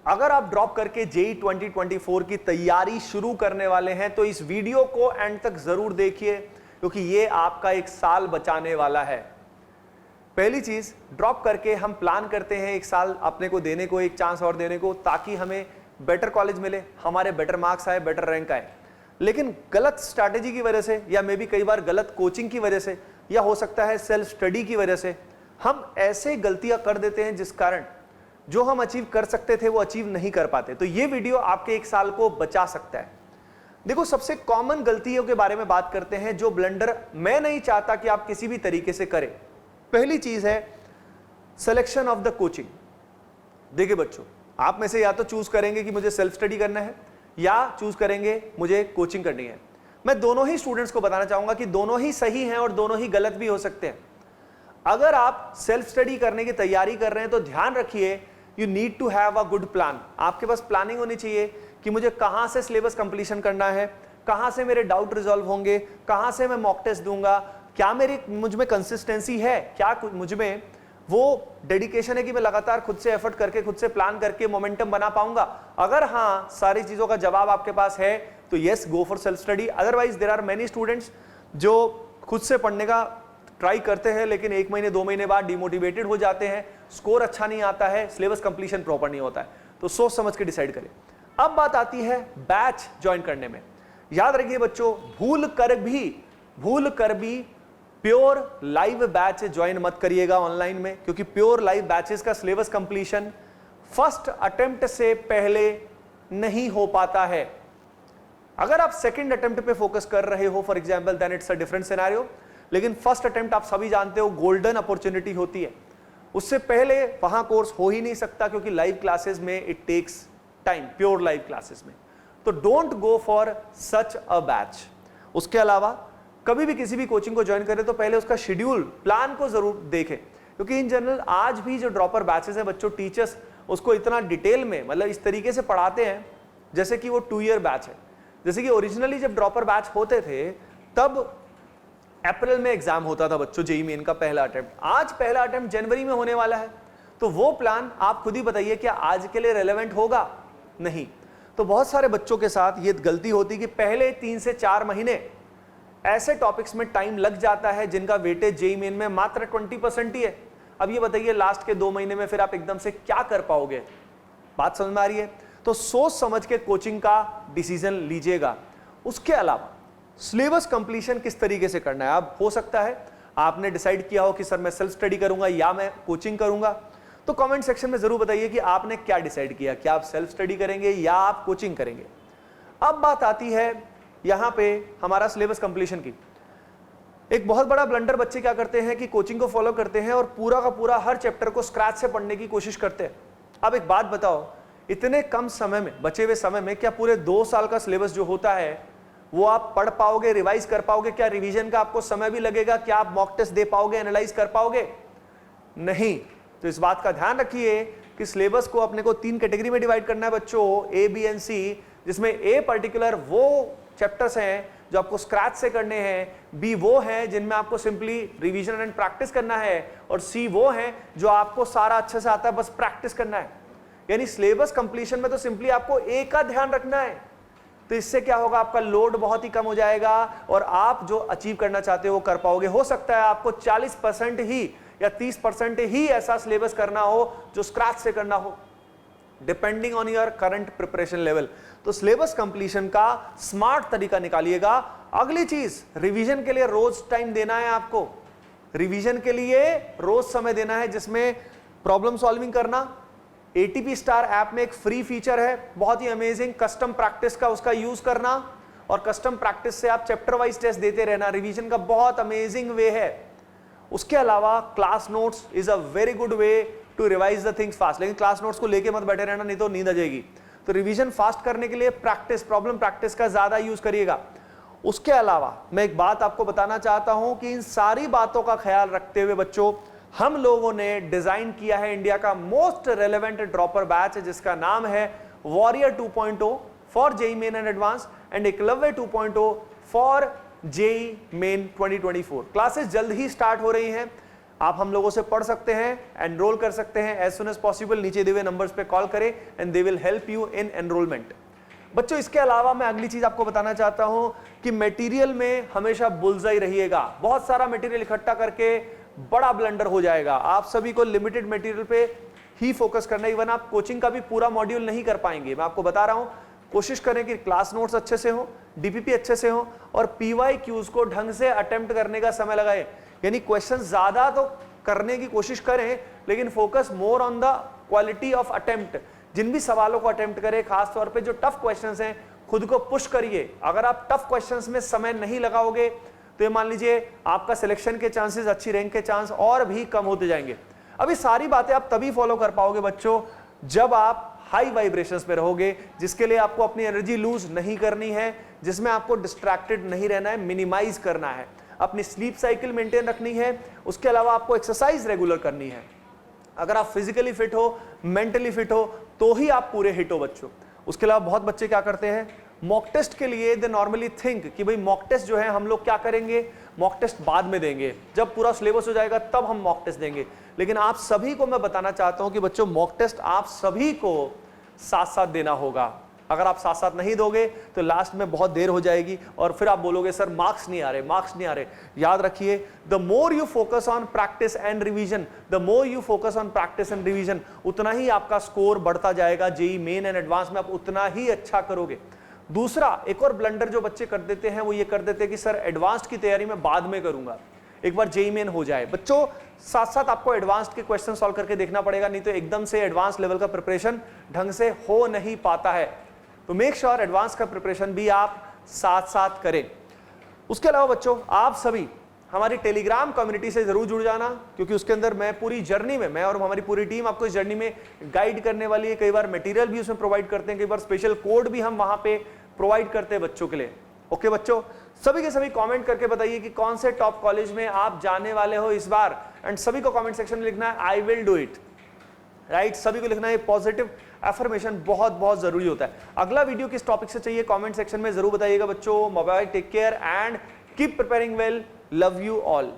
अगर आप ड्रॉप करके जेई 2024 की तैयारी शुरू करने वाले हैं तो इस वीडियो को एंड तक जरूर देखिए, क्योंकि ये आपका एक साल बचाने वाला है। पहली चीज, ड्रॉप करके हम प्लान करते हैं एक साल अपने को देने को, एक चांस और देने को, ताकि हमें बेटर कॉलेज मिले, हमारे बेटर मार्क्स आए, बेटर रैंक आए। लेकिन गलत स्ट्रैटेजी की वजह से, या मे बी कई बार गलत कोचिंग की वजह से, या हो सकता है सेल्फ स्टडी की वजह से, हम ऐसे गलतियां कर देते हैं जिस कारण जो हम अचीव कर सकते थे वो अचीव नहीं कर पाते। तो ये वीडियो आपके एक साल को बचा सकता है। देखो, सबसे कॉमन गलतियों के बारे में बात करते हैं, जो ब्लंडर मैं नहीं चाहता कि आप किसी भी तरीके से करें। पहली चीज है सिलेक्शन ऑफ द कोचिंग। देखिए बच्चों, आप में से या तो चूज करेंगे कि मुझे सेल्फ स्टडी करना है, या चूज करेंगे मुझे कोचिंग करनी है। मैं दोनों ही स्टूडेंट्स को बताना चाहूंगा कि दोनों ही सही हैं और दोनों ही गलत भी हो सकते हैं। अगर आप सेल्फ स्टडी करने की तैयारी कर रहे हैं तो ध्यान रखिए, you need to have a good plan. आपके पास प्लानिंग होनी चाहिए कि मुझे कहां से सिलेबस कंप्लीशन करना है, कहां से मेरे डाउट रिजॉल्व होंगे, कहां से मैं मॉक टेस्ट दूंगा, क्या मुझ में कंसिस्टेंसी है, क्या मुझ में वो डेडिकेशन है कि मैं लगातार खुद से एफर्ट करके, खुद से प्लान करके मोमेंटम बना पाऊंगा। अगर हाँ, सारी चीजों का जवाब आपके पास है तो yes, go for self study. Otherwise there are many students जो खुद से पढ़ने का ट्राई करते हैं लेकिन 1 महीने 2 महीने बाद डिमोटिवेटेड हो जाते हैं, स्कोर अच्छा नहीं आता है, सिलेबस कंप्लीशन प्रॉपर नहीं होता है। तो सोच समझ के डिसाइड करें। अब बात आती है बैच ज्वाइन करने में। याद रखिए बच्चों, भूल कर भी प्योर लाइव बैच ज्वाइन मत करिएगा ऑनलाइन में, क्योंकि प्योर लाइव बैचेस का सिलेबस कंप्लीशन फर्स्ट अटेम्प्ट से पहले नहीं हो पाता है। अगर आप सेकंड अटेम्प्ट पे फोकस कर रहे हो for example, then it's a different scenario. लेकिन फर्स्ट अटेम्प्ट आप सभी जानते हो गोल्डन अपॉर्चुनिटी होती है, उससे पहले वहां कोर्स हो ही नहीं सकता, क्योंकि लाइव क्लासेस में it takes time, pure live classes में। तो don't go for such a batch. उसके अलावा कभी भी किसी भी कोचिंग को ज्वाइन करें तो पहले उसका शेड्यूल, प्लान को जरूर देखें, क्योंकि इन जनरल आज भी जो ड्रॉपर बैचेस हैं बच्चों, टीचर्स उसको इतना डिटेल में, मतलब इस तरीके से पढ़ाते हैं जैसे कि वो 2 ईयर बैच है। जैसे कि ओरिजिनली जब ड्रॉपर बैच होते थे तब अप्रैल में एग्जाम होता था बच्चों, जेईई मेन का पहला अटेम्प्ट। आज पहला अटेम्प्ट जनवरी में होने वाला है। तो वो प्लान आप खुद ही बताइए क्या आज के लिए रेलेवेंट होगा? नहीं। तो बहुत सारे बच्चों के साथ ये गलती होती कि पहले 3 से 4 महीने ऐसे टॉपिक्स में टाइम लग जाता है जिनका वेटेज जेईई मेन में मात्र 20% ही है। अब ये बताइए लास्ट के 2 महीने में फिर आप एकदम से क्या कर पाओगे? बात समझ में आ रही है? तो सोच समझ के कोचिंग का डिसीजन लीजिएगा। उसके अलावा सिलेबस कंप्लीशन किस तरीके से करना है? अब हो सकता है आपने डिसाइड किया हो कि सर मैं सेल्फ स्टडी करूंगा या मैं कोचिंग करूंगा, तो कमेंट सेक्शन में जरूर बताइए कि आपने क्या डिसाइड किया, क्या आप सेल्फ स्टडी करेंगे या आप कोचिंग करेंगे। अब बात आती है यहां पे हमारा सिलेबस कंप्लीशन की। एक बहुत बड़ा ब्लंडर बच्चे क्या करते हैं कि कोचिंग को फॉलो करते हैं और पूरा का पूरा हर चैप्टर को स्क्रैच से पढ़ने की कोशिश करते हैं। अब एक बात बताओ, इतने कम समय में, बचे हुए समय में, क्या पूरे 2 साल का सिलेबस जो होता है वो आप पढ़ पाओगे, रिवाइज कर पाओगे? क्या रिवीजन का आपको समय भी लगेगा? क्या आप मॉक टेस्ट दे पाओगे, एनालाइज कर पाओगे? नहीं। तो इस बात का ध्यान रखिए कि सिलेबस को अपने को 3 कैटेगरी में डिवाइड करना है बच्चों, ए, बी एंड सी, जिसमें ए पर्टिकुलर वो चैप्टर्स हैं जो आपको स्क्रैच से करने हैं, बी वो हैं जिनमें आपको सिंपली रिवीजन एंड प्रैक्टिस करना है, और सी वो हैं जो आपको सारा अच्छे से आता है, बस प्रैक्टिस करना है। यानी सिलेबस कंप्लीशन में तो सिंपली आपको ए का ध्यान रखना है। तो इससे क्या होगा? आपका लोड बहुत ही कम हो जाएगा और आप जो अचीव करना चाहते हो वो कर पाओगे। हो सकता है आपको 40% ही या 30% ही ऐसा सिलेबस करना हो जो स्क्रैच से करना हो, depending on your current preparation level. तो सिलेबस कंप्लीशन का स्मार्ट तरीका निकालिएगा। अगली चीज, रिवीजन के लिए रोज टाइम देना है आपको। रिवीजन के लिए रोज समय देना है, जिसमें प्रॉब्लम सॉल्विंग करना। एटीपी स्टार ऐप में एक फ्री फीचर है बहुत ही अमेजिंग, कस्टम प्रैक्टिस का, उसका यूज करना, और कस्टम प्रैक्टिस से आप चैप्टर वाइज टेस्ट देते रहना। रिवीजन का बहुत अमेजिंग वे है। उसके अलावा class notes is a very good way to revise the things fast. लेकिन क्लास नोट्स को लेके मत बैठे रहना, नहीं तो नींद आ जाएगी। तो रिवीजन फास्ट करने के लिए प्रैक्टिस, प्रॉब्लम प्रैक्टिस का ज्यादा यूज करिएगा। उसके अलावा मैं एक बात आपको बताना चाहता हूं कि इन सारी बातों का ख्याल रखते हुए बच्चों, हम लोगों ने डिजाइन किया है इंडिया का मोस्ट रेलेवेंट ड्रॉपर बैच, जिसका नाम है warrior 2.0 for JEE main and advance and Eklavya 2.0 for JEE main 2024। Classes जल्द ही स्टार्ट हो रही हैं। आप हम लोगों से पढ़ सकते हैं, एनरोल कर सकते हैं एज सुन एज पॉसिबल। नीचे दिए हुए नंबर्स पे कॉल करें and they will help you in enrolment. बच्चों इसके अलावा मैं अगली चीज आपको बताना चाहता हूं कि मटेरियल में हमेशा बुलजाई रहिएगा। बहुत सारा मटेरियल इकट्ठा करके बड़ा ब्लंडर हो जाएगा। आप सभी को लिमिटेड मटेरियल पे ही फोकस करना है। इवन आप कोचिंग का भी पूरा मॉड्यूल नहीं कर पाएंगे। मैं आपको बता रहा हूं, कोशिश करें कि क्लास नोट्स अच्छे से हो, डीपीपी अच्छे से हो और पीवाईक्यूज को ढंग से अटेम्प्ट करने का समय लगाए। यानी क्वेश्चन ज्यादा तो करने की कोशिश करें, लेकिन focus more on the quality of attempt. जिन भी सवालों को अटेम्प्ट करें, खास तौर पे जो टफ क्वेश्चंस हैं, खुद को पुश करिए। अगर आप टफ क्वेश्चंस में समय नहीं लगाओगे तो ये मान लीजिए आपका सिलेक्शन के चांसेस, अच्छी रैंक के चांस और भी कम होते जाएंगे। अभी सारी बातें आप तभी फॉलो कर पाओगे बच्चों जब आप हाई वाइब्रेशंस पे रहोगे, जिसके लिए आपको अपनी एनर्जी लूज नहीं करनी है, जिसमें आपको डिस्ट्रैक्टेड नहीं रहना है, मिनिमाइज करना है, अपनी स्लीप साइकिल मेंटेन रखनी है। उसके अलावा आपको एक्सरसाइज रेगुलर करनी है। अगर आप फिजिकली फिट हो, मेंटली फिट हो, तो ही आप पूरे हिट हो बच्चों। उसके अलावा बहुत बच्चे क्या करते हैं, मॉक टेस्ट के लिए दे नॉर्मली थिंक कि भाई मॉक टेस्ट जो है हम लोग क्या करेंगे, मॉक टेस्ट बाद में देंगे, जब पूरा सिलेबस हो जाएगा तब हम मॉक टेस्ट देंगे। लेकिन आप सभी को मैं बताना चाहता हूं कि बच्चों मॉक टेस्ट आप सभी को साथ साथ देना होगा। अगर आप साथ साथ नहीं दोगे तो लास्ट में बहुत देर हो जाएगी और फिर आप बोलोगे सर मार्क्स नहीं आ रहे, मार्क्स नहीं आ रहे। याद रखिए, the more you focus on practice and revision, the more you focus on practice and revision, उतना ही आपका स्कोर बढ़ता जाएगा। जेईई मेन एंड एडवांस में आप उतना ही अच्छा करोगे। दूसरा एक और ब्लंडर जो बच्चे कर देते हैं वो ये कर देते हैं कि सर एडवांस्ड की तैयारी मैं बाद में करूंगा, एक बार जेईई मेन हो जाए। बच्चों साथ साथ आपको एडवांस्ड के क्वेश्चन सॉल्व करके देखना पड़ेगा, नहीं तो एकदम से एडवांस लेवल का प्रिपरेशन ढंग से हो नहीं पाता है। तो मेक श्योर एडवांस का प्रिपरेशन भी आप साथ साथ करें। उसके अलावा बच्चों आप सभी हमारी टेलीग्राम कम्युनिटी से जरूर जुड़ जाना, क्योंकि उसके अंदर मैं पूरी जर्नी में, मैं और हमारी पूरी टीम आपको इस जर्नी में गाइड करने वाली है। कई बार मटेरियल भी उसमें प्रोवाइड करते हैं, कई बार स्पेशल कोड भी हम वहां पे प्रोवाइड करते हैं बच्चों के लिए। ओके बच्चों, सभी के सभी कमेंट करके बताइए कि कौन से टॉप कॉलेज में आप जाने वाले हो इस बार, एंड सभी को कमेंट सेक्शन में लिखना है I will do it, right. सभी को लिखना है। पॉजिटिव एफर्मेशन बहुत बहुत जरूरी होता है। अगला वीडियो किस टॉपिक से चाहिए कमेंट सेक्शन में जरूर बताइएगा बच्चों। Bye bye, take care and keep preparing well. Love you all.